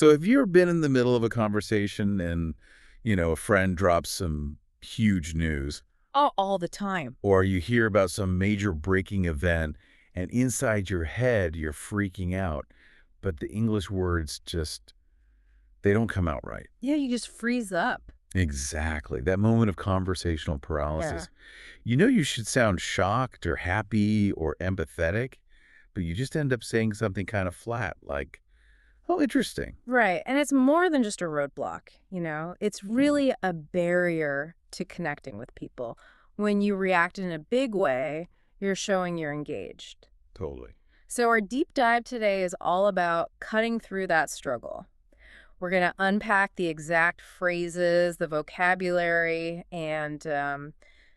So have you ever been in the middle of a conversation and, a friend drops some huge news, Oh, all the time. or you hear about some major breaking event and inside your head you're freaking out, but the English words just, they don't come out right. Yeah, you just freeze up. Exactly. That moment of conversational Yeah. paralysis. You know you should sound shocked or happy or empathetic, but you just end up saying something kind of flat, like, oh, interesting. Right. And it's more than just a roadblock. It's really a barrier to connecting with people. When you react in a big way, you're showing you're engaged. Totally. So our deep dive today is all about cutting through that struggle. We're going to unpack the exact phrases, the vocabulary, and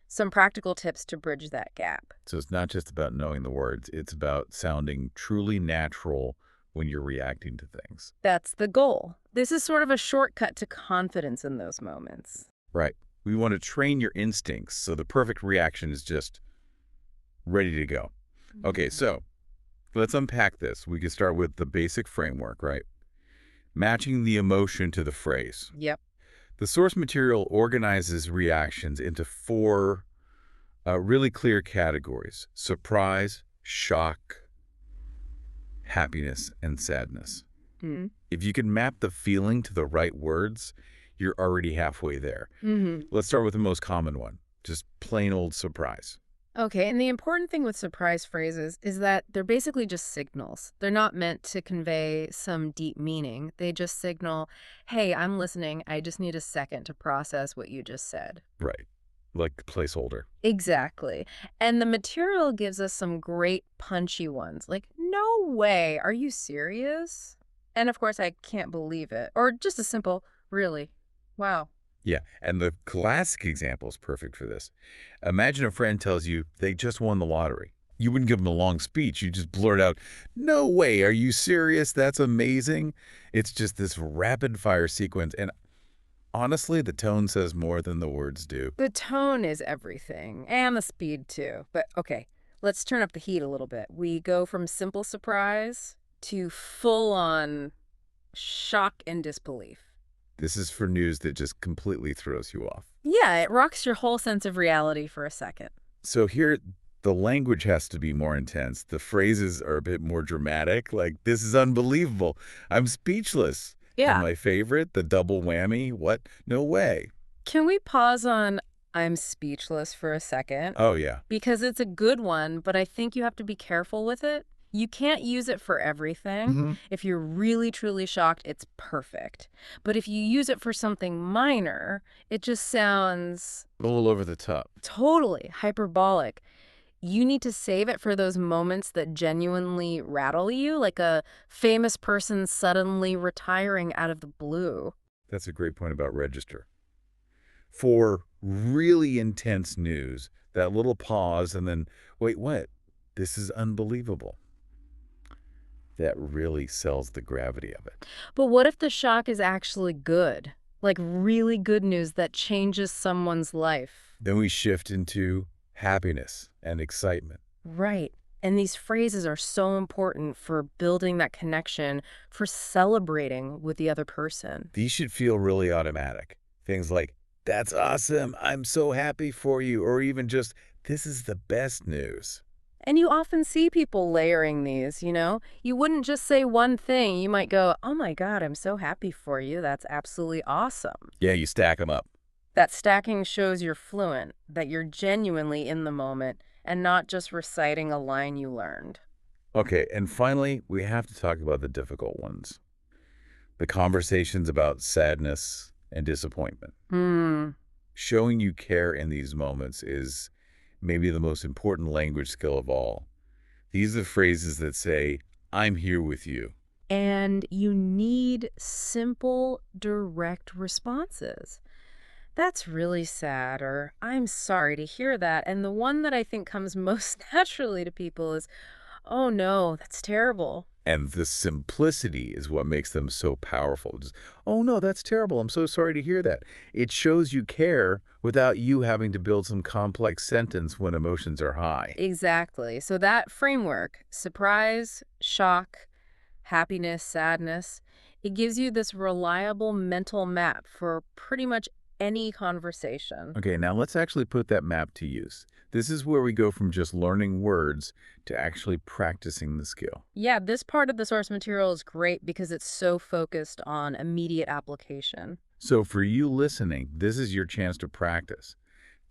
some practical tips to bridge that gap. So it's not just about knowing the words, it's about sounding truly natural when you're reacting to things. That's the goal. This is sort of a shortcut to confidence in those moments. Right. We want to train your instincts so the perfect reaction is just ready to go. Okay, so let's unpack this. We can start with the basic framework, right? Matching the emotion to the phrase. Yep. The source material organizes reactions into four really clear categories: surprise, shock, happiness, and sadness. Mm-hmm. If you can map the feeling to the right words, you're already halfway there. Let's start with the most common one, just plain old surprise. Okay, and the important thing with surprise phrases is that they're basically just signals. They're not meant to convey some deep meaning. They just signal, hey, I'm listening. I just need a second to process what you just said. Right. Like placeholder. Exactly. And the material gives us some great punchy ones, like, no way, are you serious? And of course, I can't believe it. Or just a simple, really? Wow. Yeah, and the classic example is perfect for this. Imagine a friend tells you they just won the lottery. You wouldn't give them a long speech. You just blurt out, no way, are you serious? That's amazing. It's just this rapid fire sequence. And honestly, the tone says more than the words do. The tone is everything, and the speed too. But okay, let's turn up the heat a little bit. We go from simple surprise to full-on shock and disbelief. This is for news that just completely throws you off. Yeah, it rocks your whole sense of reality for a second. So here, the language has to be more intense. The phrases are a bit more dramatic, like, this is unbelievable. I'm speechless. And Yeah. my favorite, the double whammy, what? No way. Can we pause on I'm speechless for a second? Oh, yeah. Because it's a good one, but I think you have to be careful with it. You can't use it for everything. If you're really, truly shocked, it's perfect. But if you use it for something minor, it just sounds A little over the top. totally hyperbolic. You need to save it for those moments that genuinely rattle you, like a famous person suddenly retiring out of the blue. That's a great point about register. For really intense news, that little pause and then, wait, what? This is unbelievable. That really sells the gravity of it. But what if the shock is actually good? Like really good news that changes someone's life? Then we shift into happiness and excitement. Right. And these phrases are so important for building that connection, for celebrating with the other person. These should feel really automatic. Things like, that's awesome, I'm so happy for you, or even just, this is the best news. And you often see people layering these. You wouldn't just say one thing. You might go, oh my God, I'm so happy for you. That's absolutely awesome. Yeah, you stack them up. That stacking shows you're fluent, that you're genuinely in the moment and not just reciting a line you learned. Okay, and finally, we have to talk about the difficult ones. The conversations about sadness and disappointment. Showing you care in these moments is maybe the most important language skill of all. These are phrases that say, I'm here with you. And you need simple, direct responses. That's really sad, or I'm sorry to hear that. And the one that I think comes most naturally to people is, oh no, that's terrible. And the simplicity is what makes them so powerful. Just, oh no, that's terrible. I'm so sorry to hear that. It shows you care without you having to build some complex sentence when emotions are high. Exactly. So that framework, surprise, shock, happiness, sadness, It gives you this reliable mental map for pretty much any conversation. Okay, now let's actually put that map to use. This is where we go from just learning words to actually practicing the skill. Yeah, this part of the source material is great because it's so focused on immediate application. So for you listening, this is your chance to practice.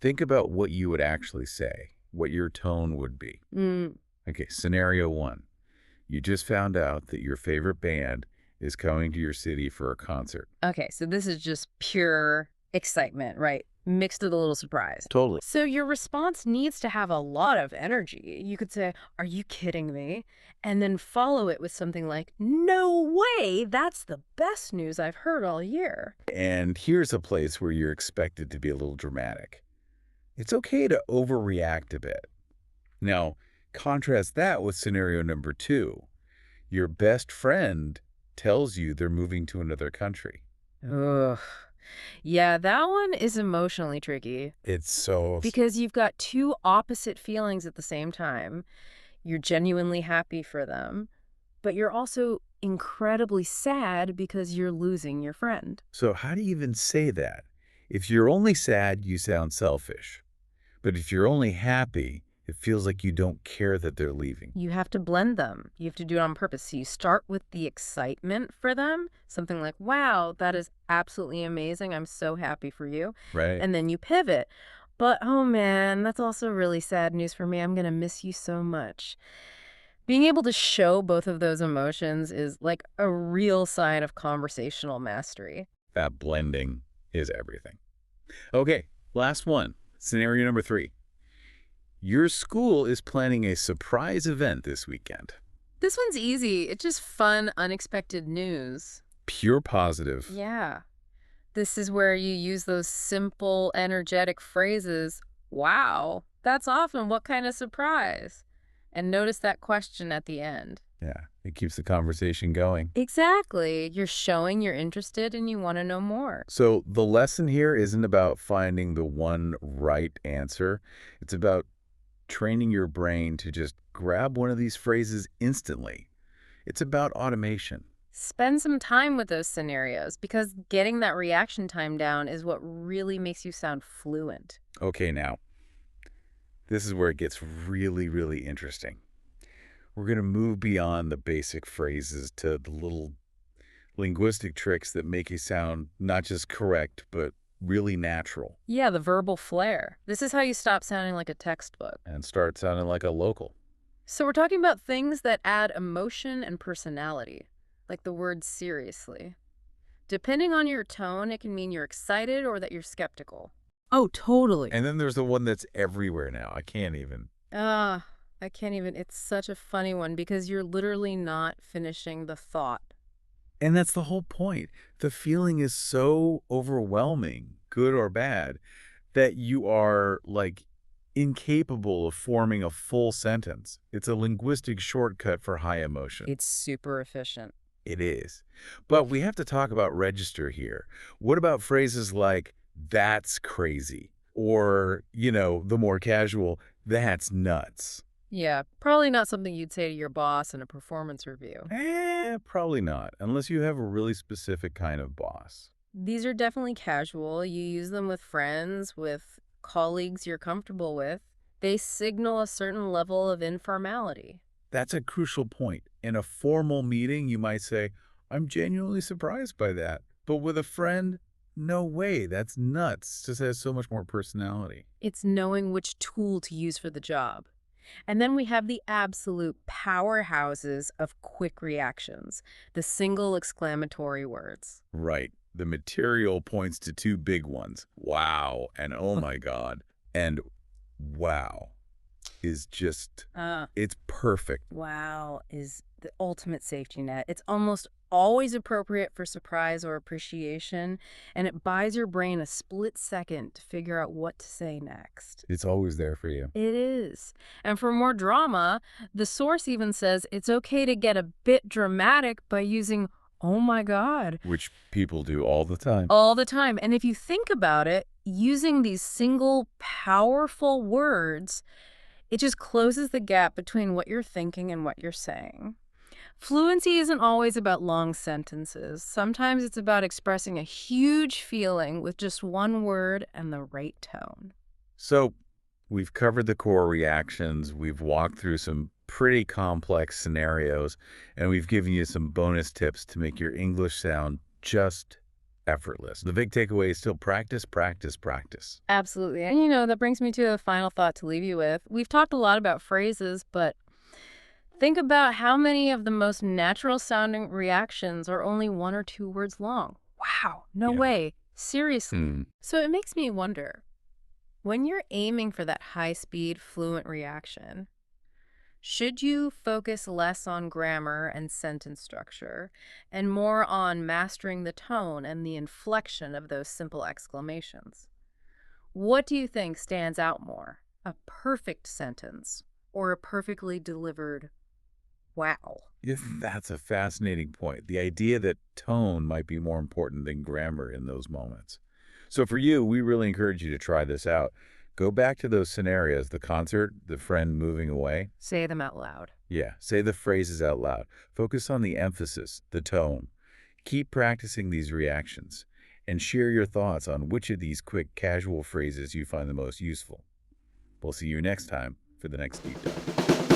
Think about what you would actually say, what your tone would be. Mm, Okay, scenario one. You just found out that your favorite band is coming to your city for a concert. okay, so this is just pure excitement, right? Mixed with a little surprise. Totally. So your response needs to have a lot of energy. You could say, "Are you kidding me?" And then follow it with something like, "No way, that's the best news I've heard all year." And here's a place where you're expected to be a little dramatic. It's okay to overreact a bit. Now, contrast that with scenario number two. Your best friend tells you they're moving to another country. Ugh. Yeah, that one is emotionally tricky It's so... because you've got two opposite feelings at the same time. You're genuinely happy for them, but you're also incredibly sad because you're losing your friend. So how do you even say that? If you're only sad, you sound selfish. But if you're only happy, it feels like you don't care that they're leaving. You have to blend them. You have to do it on purpose. So you start with the excitement for them, something like, "Wow, that is absolutely amazing. I'm so happy for you." Right. And then you pivot. "But oh man, that's also really sad news for me. I'm going to miss you so much." Being able to show both of those emotions is like a real sign of conversational mastery. That blending is everything. Okay, last one. Scenario number three. Your school is planning a surprise event this weekend. This one's easy. It's just fun, unexpected news. Pure positive. Yeah. This is where you use those simple, energetic phrases. "Wow, that's awesome. What kind of surprise?" And notice that question at the end. Yeah, it keeps the conversation going. Exactly. You're showing you're interested and you want to know more. So the lesson here isn't about finding the one right answer. It's about training your brain to just grab one of these phrases instantly. It's about automation. Spend some time with those scenarios because getting that reaction time down is what really makes you sound fluent. Okay, now, this is where it gets really, really interesting. We're going to move beyond the basic phrases to the little linguistic tricks that make you sound not just correct, but really natural Yeah, the verbal flair. This is how you stop sounding like a textbook. and start sounding like a local. So we're talking about things that add emotion and personality, like the word seriously. Depending on your tone, it can mean you're excited or that you're skeptical. Oh, totally. And then there's the one that's everywhere now. I can't even. I can't even. It's such a funny one because you're literally not finishing the thought. And that's the whole point. The feeling is so overwhelming, good or bad, that you are like incapable of forming a full sentence. It's a linguistic shortcut for high emotion. It's super efficient. It is. But we have to talk about register here. What about phrases like, "that's crazy"? Or, the more casual, "that's nuts"? Yeah, probably not something you'd say to your boss in a performance review. Probably not, unless you have a really specific kind of boss. These are definitely casual. You use them with friends, with colleagues you're comfortable with. They signal a certain level of informality. That's a crucial point. In a formal meeting, you might say, "I'm genuinely surprised by that." But with a friend, no way, that's nuts. Just has so much more personality. It's knowing which tool to use for the job. And then we have the absolute powerhouses of quick reactions, the single exclamatory words. Right. The material points to two big ones. Wow and oh my God. And wow is just, it's perfect. Wow is the ultimate safety net. It's almost always appropriate for surprise or appreciation, and it buys your brain a split second to figure out what to say next. It's always there for you. It is. And for more drama, the source even says it's okay to get a bit dramatic by using "oh my God" Which people do all the time. all the time. And if you think about it, using these single powerful words, it just closes the gap between what you're thinking and what you're saying. Fluency isn't always about long sentences. Sometimes it's about expressing a huge feeling with just one word and the right tone. So we've covered the core reactions, we've walked through some pretty complex scenarios, and we've given you some bonus tips to make your English sound just effortless. The big takeaway is still practice, practice, practice. Absolutely. And that brings me to a final thought to leave you with. We've talked a lot about phrases, but think about how many of the most natural sounding reactions are only one or two words long. Wow, no Yeah. way. Seriously. Hmm. So it makes me wonder, when you're aiming for that high-speed, fluent reaction, should you focus less on grammar and sentence structure and more on mastering the tone and the inflection of those simple exclamations? What do you think stands out more, a perfect sentence or a perfectly delivered wow? That's a fascinating point. The idea that tone might be more important than grammar in those moments. So for you, we really encourage you to try this out. Go back to those scenarios, the concert, the friend moving away. Say them out loud. Yeah, say the phrases out loud. Focus on the emphasis, the tone. Keep practicing these reactions and share your thoughts on which of these quick, casual phrases you find the most useful. We'll see you next time for the next deep dive.